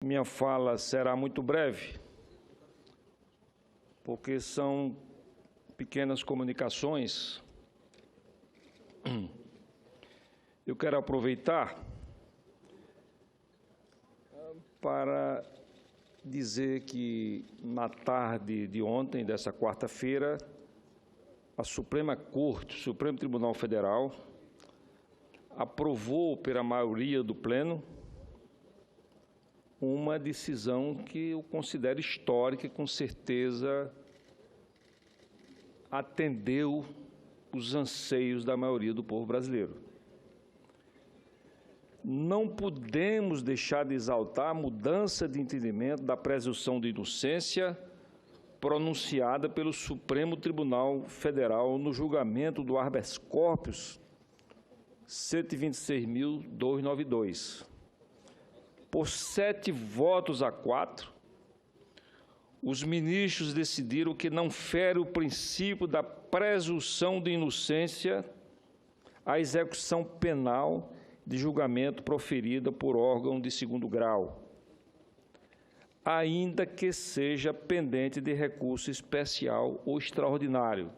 Minha fala será muito breve, porque são pequenas comunicações. Eu quero aproveitar para dizer que, na tarde de ontem, dessa quarta-feira, a Suprema Corte, o Supremo Tribunal Federal, aprovou pela maioria do Pleno uma decisão que eu considero histórica e, com certeza, atendeu os anseios da maioria do povo brasileiro. Não podemos deixar de exaltar a mudança de entendimento da presunção de inocência pronunciada pelo Supremo Tribunal Federal no julgamento do habeas corpus 126.292. Por 7 votos a 4, os ministros decidiram que não fere o princípio da presunção de inocência a execução penal de julgamento proferida por órgão de segundo grau, ainda que seja pendente de recurso especial ou extraordinário.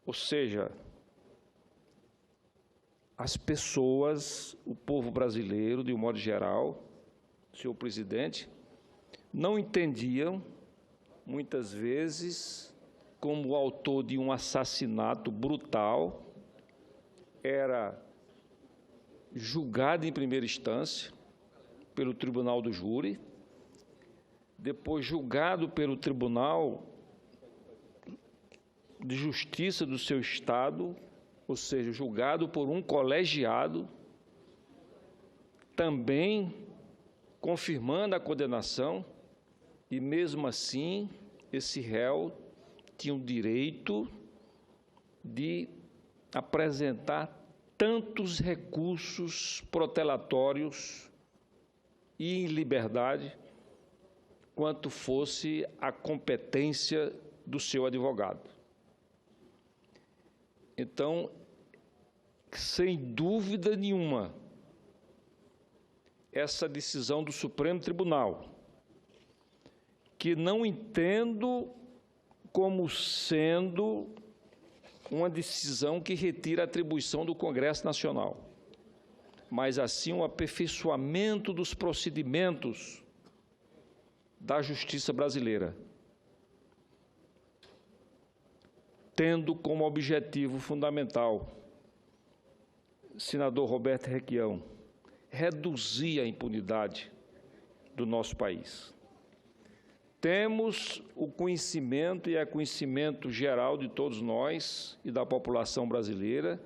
Ou seja, as pessoas, o povo brasileiro, de um modo geral, senhor presidente, não entendiam, muitas vezes, como o autor de um assassinato brutal era julgado em primeira instância pelo tribunal do júri, depois julgado pelo Tribunal de Justiça do seu Estado, ou seja, julgado por um colegiado, também confirmando a condenação, e mesmo assim esse réu tinha o direito de apresentar tantos recursos protelatórios e em liberdade quanto fosse a competência do seu advogado. Então, sem dúvida nenhuma, essa decisão do Supremo Tribunal, que não entendo como sendo uma decisão que retira a atribuição do Congresso Nacional, mas assim um aperfeiçoamento dos procedimentos da justiça brasileira, tendo como objetivo fundamental, senador Roberto Requião, reduzir a impunidade do nosso país. Temos o conhecimento, e é conhecimento geral de todos nós e da população brasileira,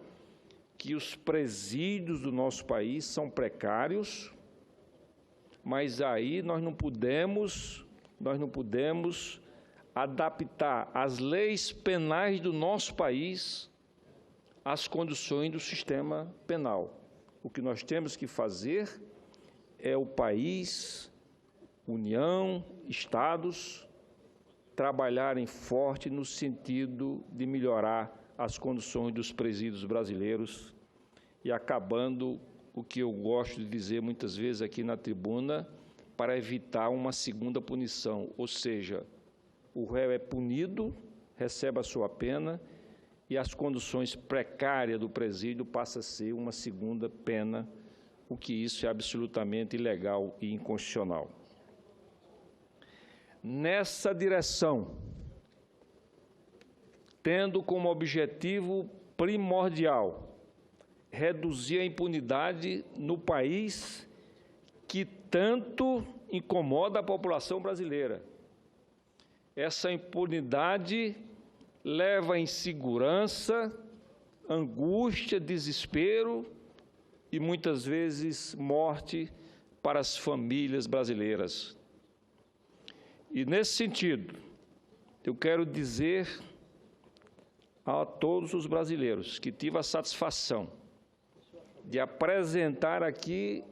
que os presídios do nosso país são precários, mas aí nós não podemos adaptar as leis penais do nosso país às condições do sistema penal. O que nós temos que fazer é o país, União, Estados, trabalharem forte no sentido de melhorar as condições dos presídios brasileiros e acabando o que eu gosto de dizer muitas vezes aqui na tribuna, para evitar uma segunda punição, ou seja, o réu é punido, recebe a sua pena e as condições precárias do presídio passam a ser uma segunda pena, o que isso é absolutamente ilegal e inconstitucional. Nessa direção, tendo como objetivo primordial reduzir a impunidade no país que tanto incomoda a população brasileira. Essa impunidade leva a insegurança, angústia, desespero e, muitas vezes, morte para as famílias brasileiras. E, nesse sentido, eu quero dizer a todos os brasileiros que tive a satisfação de apresentar aqui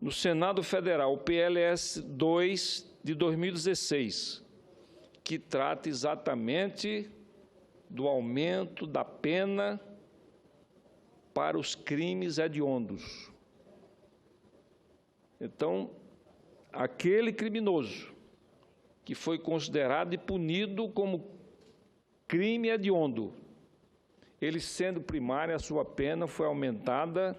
no Senado Federal o PLS 2 de 2016, que trata exatamente do aumento da pena para os crimes hediondos. Então, aquele criminoso que foi considerado e punido como crime hediondo, ele sendo primário, a sua pena foi aumentada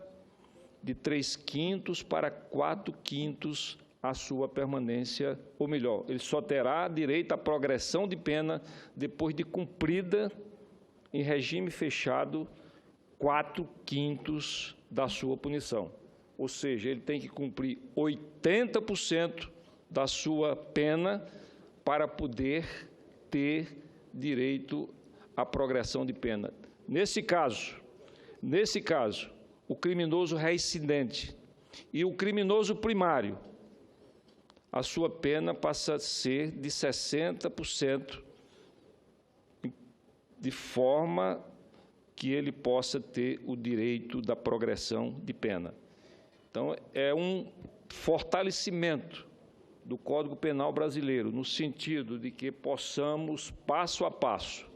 de 3/5 para 4/5 a sua permanência, ou melhor, ele só terá direito à progressão de pena depois de cumprida, em regime fechado, 4/5 da sua punição. Ou seja, ele tem que cumprir 80% da sua pena para poder ter direito à progressão de pena. Nesse caso, o criminoso reincidente e o criminoso primário, a sua pena passa a ser de 60%, de forma que ele possa ter o direito da progressão de pena. Então, é um fortalecimento do Código Penal brasileiro, no sentido de que possamos, passo a passo,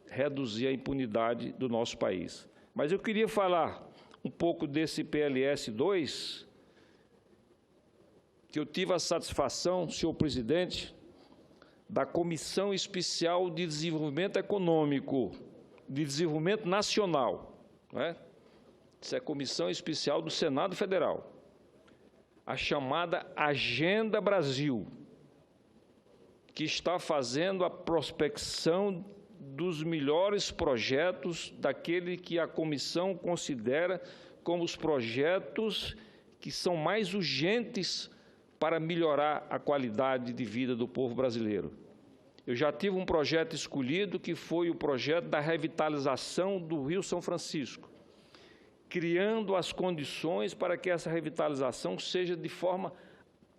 reduzir a impunidade do nosso país. Mas eu queria falar um pouco desse PLS 2, que eu tive a satisfação, senhor presidente, da Comissão Especial de Desenvolvimento Econômico, de Desenvolvimento Nacional, não é? Isso é a Comissão Especial do Senado Federal, a chamada Agenda Brasil, que está fazendo a prospecção dos melhores projetos, daquele que a comissão considera como os projetos que são mais urgentes para melhorar a qualidade de vida do povo brasileiro. Eu já tive um projeto escolhido, que foi o projeto da revitalização do Rio São Francisco, criando as condições para que essa revitalização seja de forma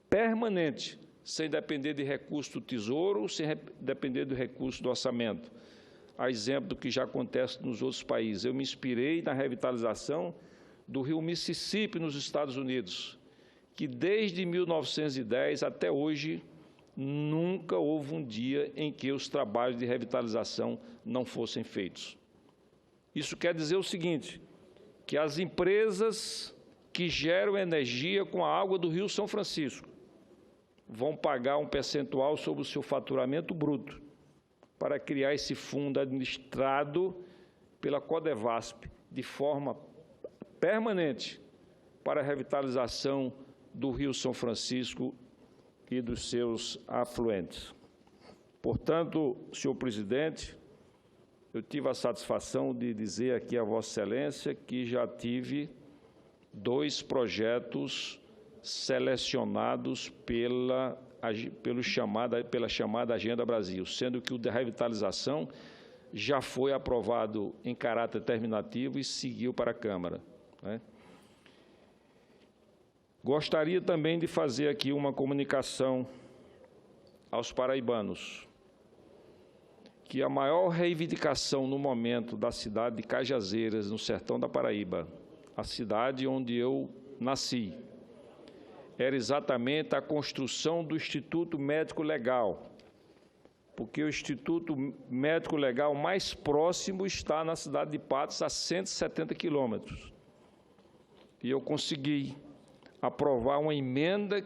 permanente, sem depender de recurso do Tesouro, sem depender do recurso do orçamento. A exemplo do que já acontece nos outros países. Eu me inspirei na revitalização do rio Mississippi, nos Estados Unidos, que desde 1910 até hoje nunca houve um dia em que os trabalhos de revitalização não fossem feitos. Isso quer dizer o seguinte, que as empresas que geram energia com a água do Rio São Francisco vão pagar um percentual sobre o seu faturamento bruto para criar esse fundo administrado pela Codevasp de forma permanente para a revitalização do Rio São Francisco e dos seus afluentes. Portanto, senhor presidente, eu tive a satisfação de dizer aqui a Vossa Excelência que já tive 2 projetos selecionados pela chamada Agenda Brasil, sendo que o de revitalização já foi aprovado em caráter terminativo e seguiu para a Câmara, né? Gostaria também de fazer aqui uma comunicação aos paraibanos, que a maior reivindicação no momento da cidade de Cajazeiras, no sertão da Paraíba, a cidade onde eu nasci, era exatamente a construção do Instituto Médico Legal, porque o Instituto Médico Legal mais próximo está na cidade de Patos, a 170 quilômetros. E eu consegui aprovar uma emenda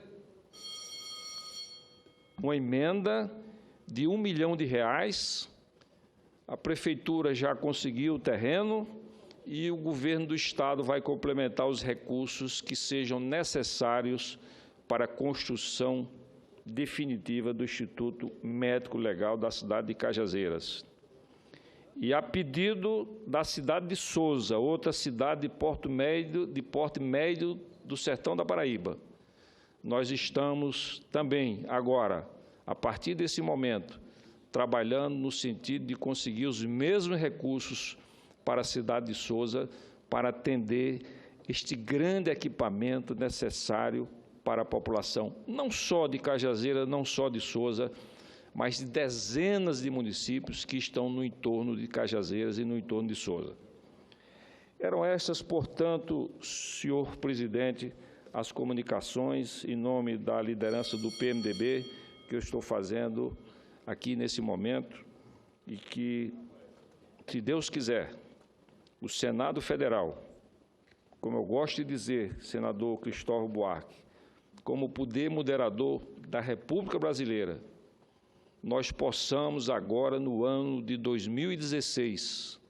de R$1 milhão. A Prefeitura já conseguiu o terreno e o Governo do Estado vai complementar os recursos que sejam necessários para a construção definitiva do Instituto Médico Legal da cidade de Cajazeiras. E a pedido da cidade de Sousa, outra cidade de porte médio do sertão da Paraíba, nós estamos também agora, a partir desse momento, trabalhando no sentido de conseguir os mesmos recursos para a cidade de Sousa, para atender este grande equipamento necessário para a população, não só de Cajazeiras, não só de Sousa, mas de dezenas de municípios que estão no entorno de Cajazeiras e no entorno de Sousa. Eram essas, portanto, senhor presidente, as comunicações em nome da liderança do PMDB que eu estou fazendo aqui nesse momento e que, se Deus quiser, o Senado Federal, como eu gosto de dizer, senador Cristóvão Buarque, como poder moderador da República Brasileira, nós possamos agora, no ano de 2016,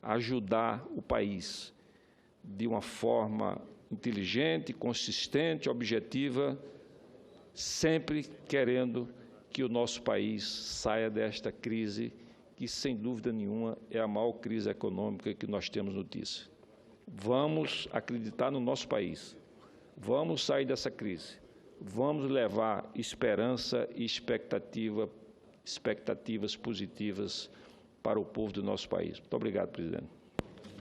ajudar o país de uma forma inteligente, consistente, objetiva, sempre querendo que o nosso país saia desta crise, que, sem dúvida nenhuma, é a maior crise econômica que nós temos notícia. Vamos acreditar no nosso país, vamos sair dessa crise, vamos levar esperança e expectativas positivas para o povo do nosso país. Muito obrigado, presidente.